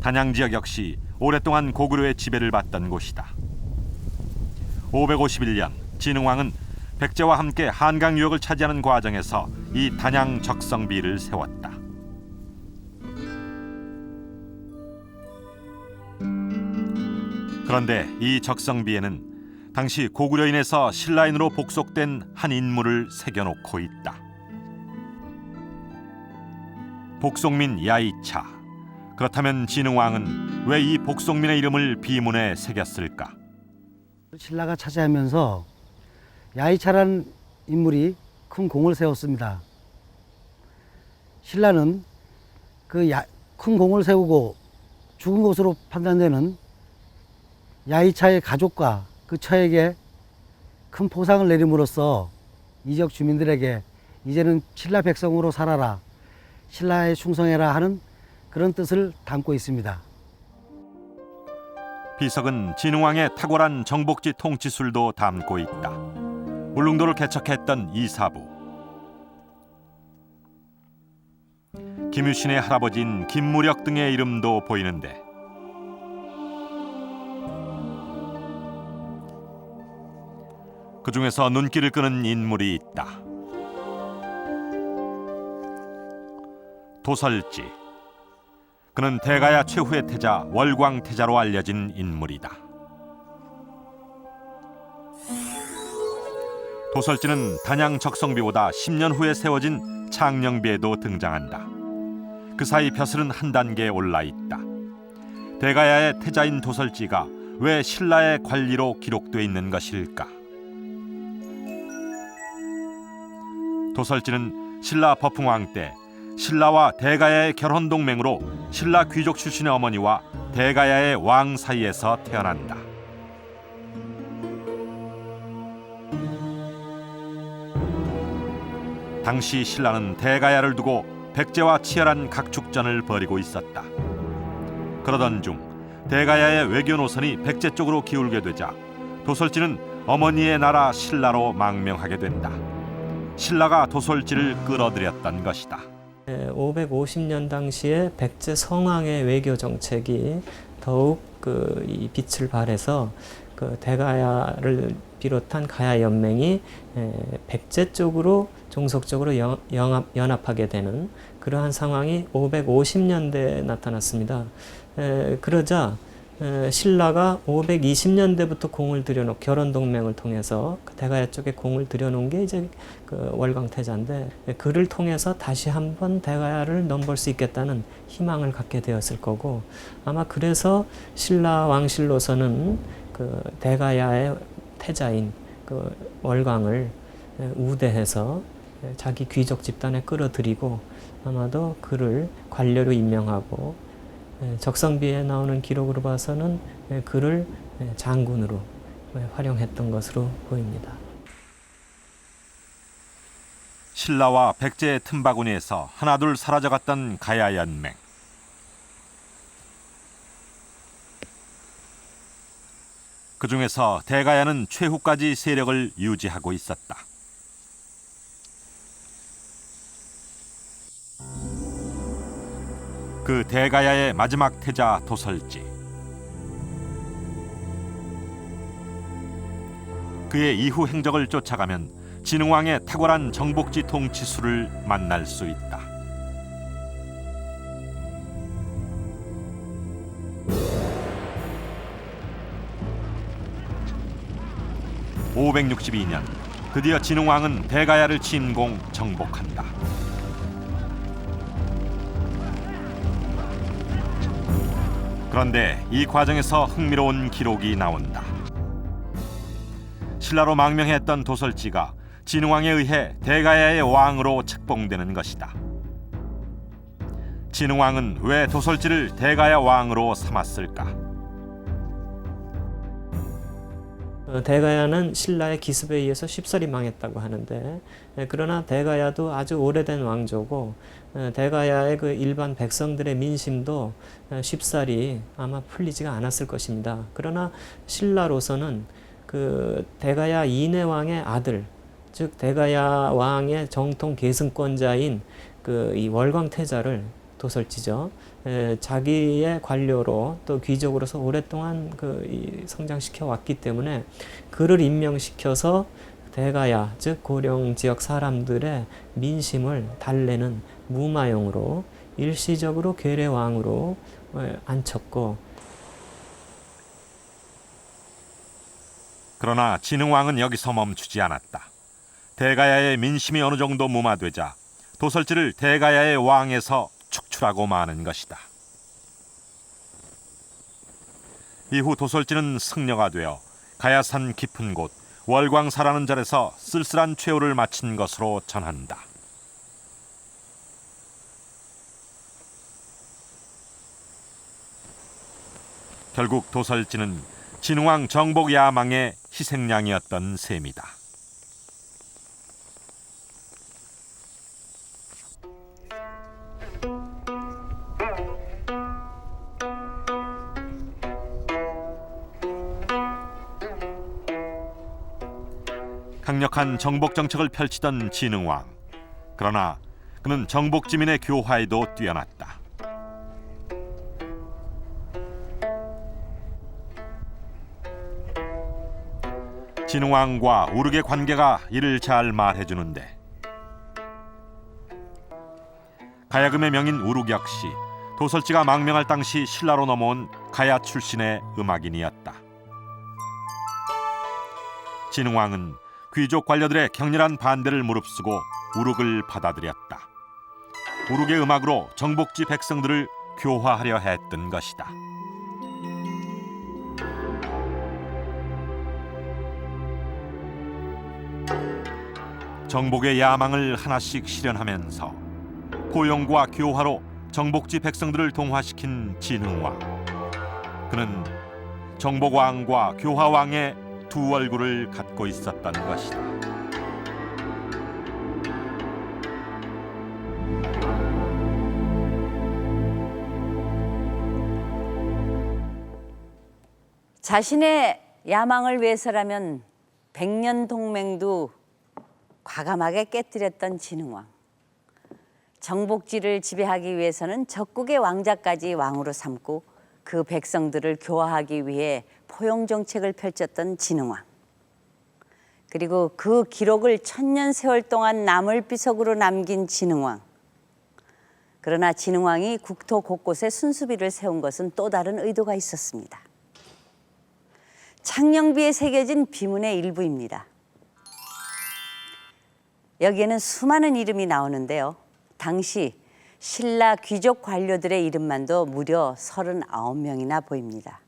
단양 지역 역시 오랫동안 고구려의 지배를 받던 곳이다. 551년 진흥왕은 백제와 함께 한강 유역을 차지하는 과정에서 이 단양 적성비를 세웠다. 그런데 이 적성비에는 당시 고구려인에서 신라인으로 복속된 한 인물을 새겨놓고 있다. 복속민 야이차. 그렇다면 진흥왕은 왜 이 복속민의 이름을 비문에 새겼을까? 신라가 차지하면서 야이차라는 인물이 큰 공을 세웠습니다. 신라는 큰 공을 세우고 죽은 것으로 판단되는 야이차의 가족과 그 처에게 큰 포상을 내림으로써 이 지역 주민들에게 이제는 신라 백성으로 살아라, 신라에 충성해라 하는 그런 뜻을 담고 있습니다. 비석은 진흥왕의 탁월한 정복지 통치술도 담고 있다. 울릉도를 개척했던 이사부, 김유신의 할아버지인 김무력 등의 이름도 보이는데, 그 중에서 눈길을 끄는 인물이 있다. 도설지. 그는 대가야 최후의 태자 월광태자로 알려진 인물이다. 도설지는 단양 적성비보다 10년 후에 세워진 창녕비에도 등장한다. 그 사이 벼슬은 한 단계 올라 있다. 대가야의 태자인 도설지가 왜 신라의 관리로 기록돼 있는 것일까? 도설지는 신라 버풍왕 때 신라와 대가야의 결혼 동맹으로 신라 귀족 출신의 어머니와 대가야의 왕 사이에서 태어난다. 당시 신라는 대가야를 두고 백제와 치열한 각축전을 벌이고 있었다. 그러던 중 대가야의 외교 노선이 백제 쪽으로 기울게 되자 도솔지는 어머니의 나라 신라로 망명하게 된다. 신라가 도솔지를 끌어들였던 것이다. 550년 당시에 백제 성왕의 외교 정책이 더욱 이 빛을 발해서 대가야를 비롯한 가야 연맹이 백제 쪽으로 종속적으로 연합하게 되는 그러한 상황이 550년대에 나타났습니다. 그러자 신라가 520년대부터 공을 들여놓고 결혼 동맹을 통해서 대가야 쪽에 공을 들여놓은 게 이제 월광태자인데, 그를 통해서 다시 한번 대가야를 넘볼 수 있겠다는 희망을 갖게 되었을 거고, 아마 그래서 신라 왕실로서는 대가야의 태자인 월광을 우대해서 자기 귀족 집단에 끌어들이고 아마도 그를 관료로 임명하고, 적성비에 나오는 기록으로 봐서는 그를 장군으로 활용했던 것으로 보입니다. 신라와 백제의 틈바구니에서 하나둘 사라져갔던 가야 연맹. 그 중에서 대가야는 최후까지 세력을 유지하고 있었다. 그 대가야의 마지막 태자 도솔지. 그의 이후 행적을 쫓아가면 진흥왕의 탁월한 정복지 통치술을 만날 수 있다. (562년) 드디어 진흥왕은 대가야를 침공 정복한다. 그런데 이 과정에서 흥미로운 기록이 나온다. 신라로 망명했던 도솔지가 진흥왕에 의해 대가야의 왕으로 책봉되는 것이다. 진흥왕은 왜 도솔지를 대가야 왕으로 삼았을까? 대가야는 신라의 기습에 의해서 쉽사리 망했다고 하는데, 그러나 대가야도 아주 오래된 왕조고 대가야의 일반 백성들의 민심도 쉽사리 아마 풀리지가 않았을 것입니다. 그러나 신라로서는 대가야 이내왕의 아들, 즉 대가야 왕의 정통 계승권자인 이 월광태자를, 도솔지죠, 자기의 관료로 또 귀족으로서 오랫동안 성장시켜 왔기 때문에 그를 임명시켜서 대가야, 즉 고령 지역 사람들의 민심을 달래는 무마용으로 일시적으로 괴뢰왕으로 앉혔고, 그러나 진흥왕은 여기서 멈추지 않았다. 대가야의 민심이 어느 정도 무마되자 도솔지를 대가야의 왕에서 축출하고 마는 것이다. 이후 도솔지는 승려가 되어 가야산 깊은 곳 월광사라는 절에서 쓸쓸한 최후를 마친 것으로 전한다. 결국 도솔지는 진흥왕 정복 야망의 희생양이었던 셈이다. 강력한 정복 정책을 펼치던 진흥왕. 그러나 그는 정복지민의 교화에도 뛰어났다. 진흥왕과 우르의 관계가 이를 잘 말해주는데, 가야금의 명인 우르 역시 도솔지가 망명할 당시 신라로 넘어온 가야 출신의 음악인이었다. 진흥왕은 귀족 관료들의 격렬한 반대를 무릅쓰고 우룩을 받아들였다. 우룩의 음악으로 정복지 백성들을 교화하려 했던 것이다. 정복의 야망을 하나씩 실현하면서 포용과 교화로 정복지 백성들을 동화시킨 진흥왕. 그는 정복왕과 교화왕의 두 얼굴을 갖고 있었던 것이다. 자신의 야망을 위해서라면 백년 동맹도 과감하게 깨뜨렸던 진흥왕. 정복지를 지배하기 위해서는 적국의 왕자까지 왕으로 삼고 그 백성들을 교화하기 위해 포용 정책을 펼쳤던 진흥왕. 그리고 그 기록을 천년 세월 동안 나물비석으로 남긴 진흥왕. 그러나 진흥왕이 국토 곳곳에 순수비를 세운 것은 또 다른 의도가 있었습니다. 창녕비에 새겨진 비문의 일부입니다. 여기에는 수많은 이름이 나오는데요. 당시 신라 귀족 관료들의 이름만도 무려 39명이나 보입니다.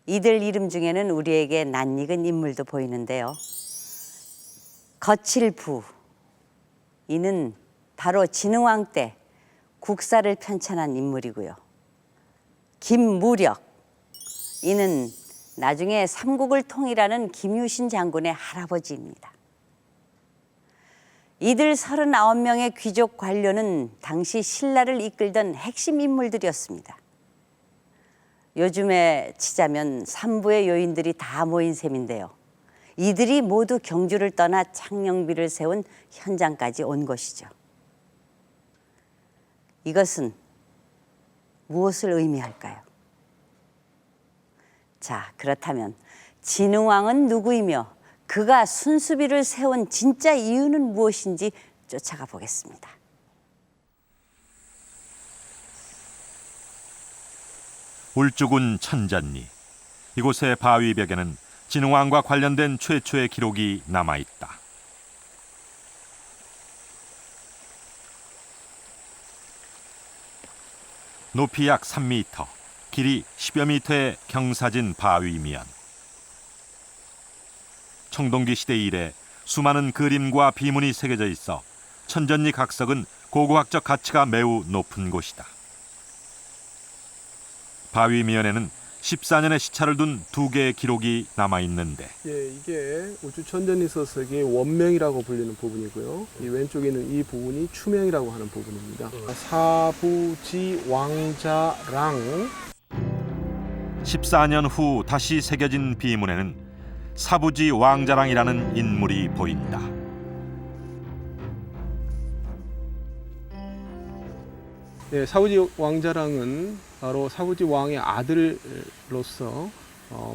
이들 이름 중에는 우리에게 낯익은 인물도 보이는데요. 거칠부, 이는 바로 진흥왕 때 국사를 편찬한 인물이고요. 김무력, 이는 나중에 삼국을 통일하는 김유신 장군의 할아버지입니다. 이들 39명의 귀족 관료는 당시 신라를 이끌던 핵심 인물들이었습니다. 요즘에 치자면 삼부의 요인들이 다 모인 셈인데요. 이들이 모두 경주를 떠나 창녕비를 세운 현장까지 온 것이죠. 이것은 무엇을 의미할까요? 자, 그렇다면 진흥왕은 누구이며 그가 순수비를 세운 진짜 이유는 무엇인지 쫓아가 보겠습니다. 울주군 천전리. 이곳의 바위벽에는 진흥왕과 관련된 최초의 기록이 남아있다. 높이 약 3m, 길이 10여 미터의 경사진 바위면. 청동기 시대 이래 수많은 그림과 비문이 새겨져 있어 천전리 각석은 고고학적 가치가 매우 높은 곳이다. 바위면에는 14년의 시차를 둔 2개의 기록이 남아있는데 이게 울주천전리 서석의 원명이라고 불리는 부분이고요. 이 왼쪽에 있는 이 부분이 추명이라고 하는 부분입니다. 사부지 왕자랑 14년 후 다시 새겨진 비문에는 사부지 왕자랑이라는 인물이 보인다. 사부지 왕자랑은 바로 사부지 왕의 아들로서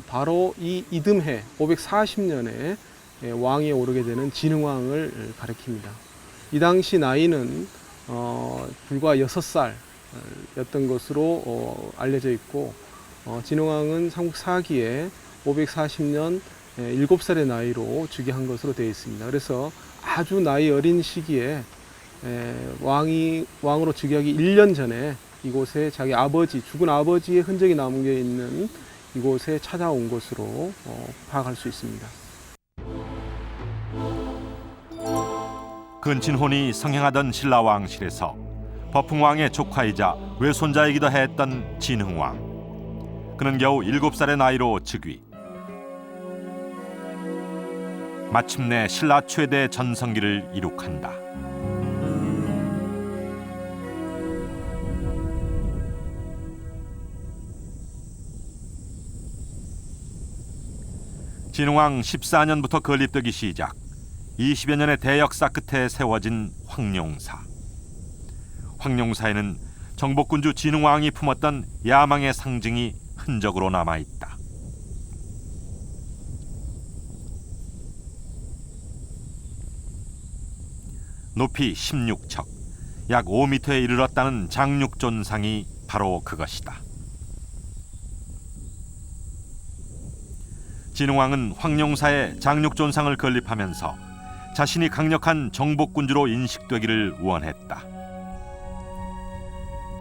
바로 이 이듬해 540년에 왕위에 오르게 되는 진흥왕을 가리킵니다. 이 당시 나이는 불과 6살이었던 것으로 알려져 있고 진흥왕은 삼국 4기에 540년 7살의 나이로 즉위한 것으로 되어 있습니다. 그래서 아주 나이 어린 시기에 왕으로 즉위하기 1년 전에 이곳에 자기 아버지, 죽은 아버지의 흔적이 남겨 있는 이곳에 찾아온 것으로 파악할 수 있습니다. 근친혼이 성행하던 신라 왕실에서 버풍왕의 조카이자 외손자이기도 했던 진흥왕. 그는 겨우 7살의 나이로 즉위. 마침내 신라 최대 전성기를 이룩한다. 진흥왕 14년부터 건립되기 시작 20여 년의 대역사 끝에 세워진 황룡사. 황룡사에는 정복군주 진흥왕이 품었던 야망의 상징이 흔적으로 남아있다. 높이 16척, 약 5m에 이르렀다는 장육존상이 바로 그것이다. 진흥왕은 황룡사에 장육존상을 건립하면서 자신이 강력한 정복군주로 인식되기를 원했다.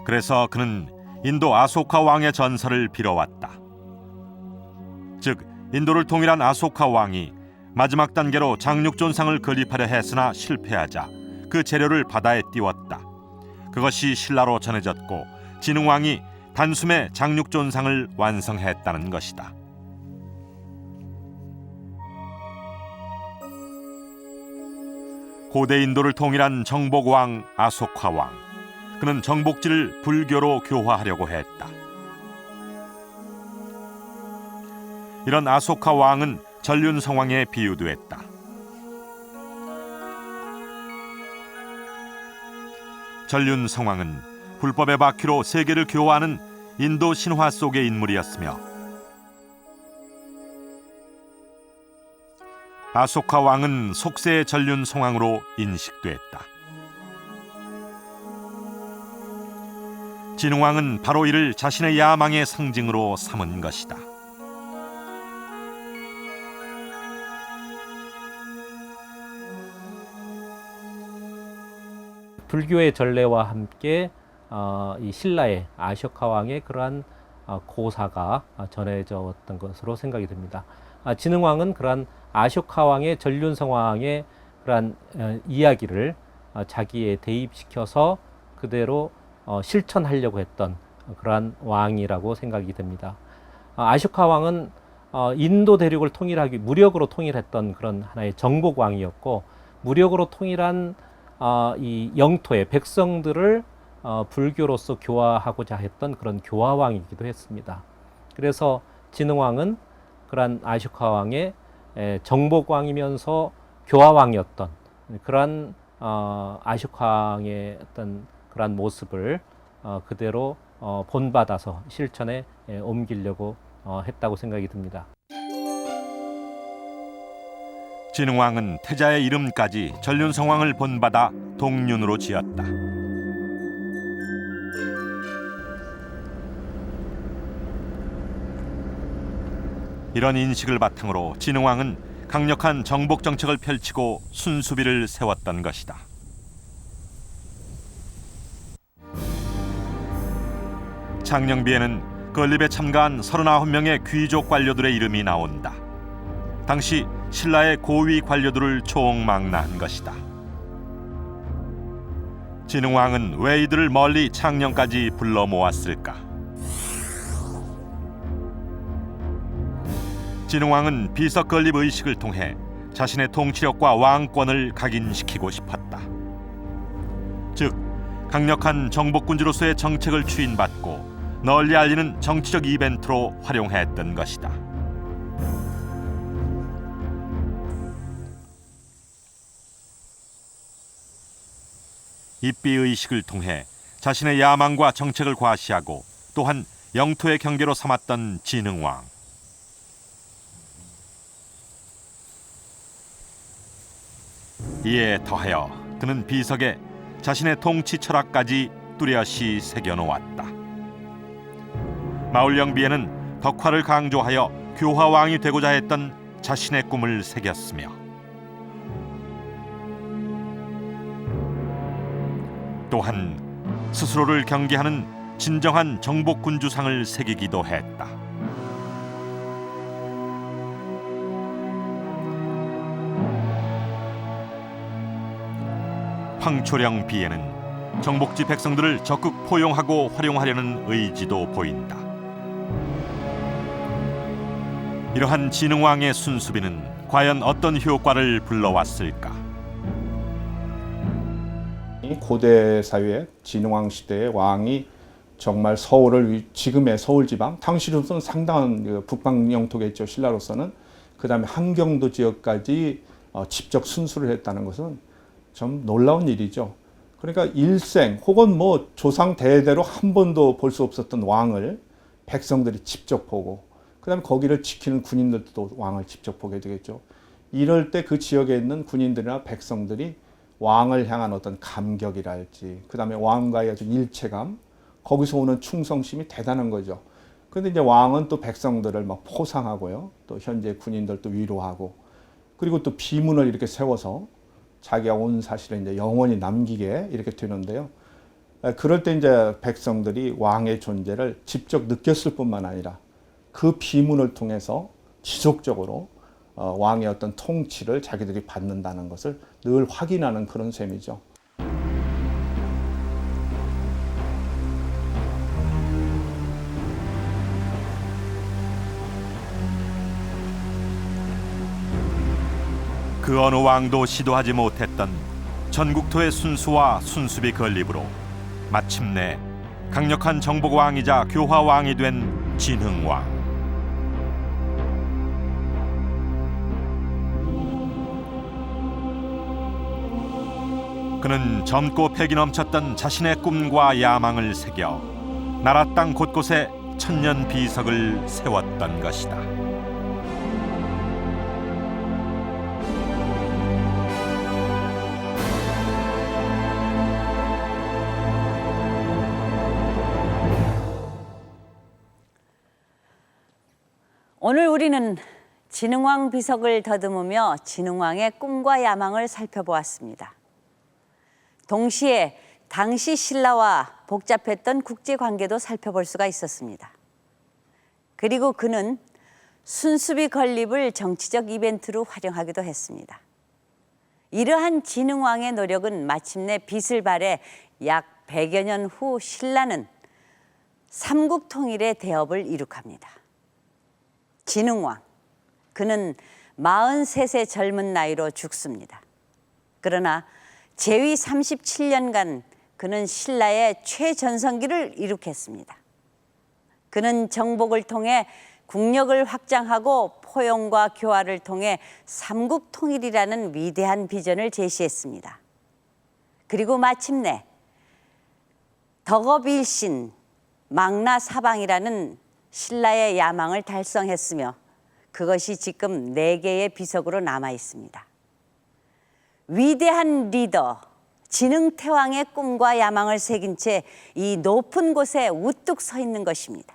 그래서 그는 인도 아소카 왕의 전설을 빌어왔다. 즉 인도를 통일한 아소카 왕이 마지막 단계로 장육존상을 건립하려 했으나 실패하자 그 재료를 바다에 띄웠다. 그것이 신라로 전해졌고 진흥왕이 단숨에 장육존상을 완성했다는 것이다. 고대 인도를 통일한 정복왕 아소카왕. 그는 정복지를 불교로 교화하려고 했다. 이런 아소카 왕은 전륜성왕에 비유됐다. 전륜성왕은 불법의 바퀴로 세계를 교화하는 인도 신화 속의 인물이었으며 아소카 왕은 속세의 전륜성왕으로 인식됐다. 진흥왕은 바로 이를 자신의 야망의 상징으로 삼은 것이다. 불교의 전례와 함께 이 신라의 아쇼카 왕의 그러한 고사가 전해졌던 것으로 생각이 됩니다. 진흥왕은 그러한 아쇼카 왕의 전륜성왕의 그러한 이야기를 자기에 대입시켜서 그대로 실천하려고 했던 그러한 왕이라고 생각이 됩니다. 아쇼카 왕은 인도 대륙을 통일하기 무력으로 통일했던 그런 하나의 정복 왕이었고, 무력으로 통일한 이 영토의 백성들을 불교로서 교화하고자 했던 그런 교화왕이기도 했습니다. 그래서 진흥왕은 그러한 아쇼카 왕의 정복왕이면서 교화왕이었던 그러한 아쇼카 왕의 어떤 그러한 모습을 그대로 본받아서 실천에 옮기려고 했다고 생각이 듭니다. 진흥왕은 태자의 이름까지 전륜성왕을 본받아 동륜으로 지었다. 이런 인식을 바탕으로 진흥왕은 강력한 정복 정책을 펼치고 순수비를 세웠던 것이다. 창녕비에는 건립에 참가한 39명의 귀족 관료들의 이름이 나온다. 당시 신라의 고위 관료들을 총망라한 것이다. 진흥왕은 왜 이들을 멀리 창녕까지 불러 모았을까? 진흥왕은 비석 건립 의식을 통해 자신의 통치력과 왕권을 각인시키고 싶었다. 즉, 강력한 정복군주로서의 정책을 추인받고 널리 알리는 정치적 이벤트로 활용했던 것이다. 입비의식을 통해 자신의 야망과 정책을 과시하고 또한 영토의 경계로 삼았던 진흥왕. 이에 더하여 그는 비석에 자신의 통치 철학까지 뚜렷이 새겨놓았다. 마울령비에는 덕화를 강조하여 교화왕이 되고자 했던 자신의 꿈을 새겼으며 또한 스스로를 경계하는 진정한 정복군주상을 새기기도 했다. 황초령 비에는 정복지 백성들을 적극 포용하고 활용하려는 의지도 보인다. 이러한 진흥왕의 순수비는 과연 어떤 효과를 불러왔을까? 고대 사회 진흥왕 시대의 왕이 정말 서울을 지금의 서울 지방, 당시로서는 상당한 북방 영토겠죠. 신라로서는. 그다음에 한경도 지역까지 직접 순수를 했다는 것은 좀 놀라운 일이죠. 그러니까 일생 혹은 뭐 조상 대대로 한 번도 볼 수 없었던 왕을 백성들이 직접 보고, 그다음에 거기를 지키는 군인들도 왕을 직접 보게 되겠죠. 이럴 때 그 지역에 있는 군인들이나 백성들이 왕을 향한 어떤 감격이랄지, 그다음에 왕과의 아주 일체감, 거기서 오는 충성심이 대단한 거죠. 그런데 이제 왕은 또 백성들을 막 포상하고요, 또 현재 군인들도 위로하고, 그리고 또 비문을 이렇게 세워서 자기가 온 사실을 이제 영원히 남기게 이렇게 되는데요. 그럴 때 이제 백성들이 왕의 존재를 직접 느꼈을 뿐만 아니라 그 비문을 통해서 지속적으로 왕의 어떤 통치를 자기들이 받는다는 것을 늘 확인하는 그런 셈이죠. 그 어느 왕도 시도하지 못했던 전국토의 순수와 순수비 건립으로 마침내 강력한 정복왕이자 교화왕이 된 진흥왕. 그는 젊고 패기 넘쳤던 자신의 꿈과 야망을 새겨 나라 땅 곳곳에 천년 비석을 세웠던 것이다. 오늘 우리는 진흥왕 비석을 더듬으며 진흥왕의 꿈과 야망을 살펴보았습니다. 동시에 당시 신라와 복잡했던 국제관계도 살펴볼 수가 있었습니다. 그리고 그는 순수비 건립을 정치적 이벤트로 활용하기도 했습니다. 이러한 진흥왕의 노력은 마침내 빛을 발해 약 100여 년 후 신라는 삼국통일의 대업을 이룩합니다. 진흥왕, 그는 43세 젊은 나이로 죽습니다. 그러나 재위 37년간 그는 신라의 최전성기를 이룩했습니다. 그는 정복을 통해 국력을 확장하고 포용과 교화를 통해 삼국통일이라는 위대한 비전을 제시했습니다. 그리고 마침내 덕업일신, 망나사방이라는 신라의 야망을 달성했으며 그것이 지금 4개의 비석으로 남아 있습니다. 위대한 리더, 진흥태왕의 꿈과 야망을 새긴 채 이 높은 곳에 우뚝 서 있는 것입니다.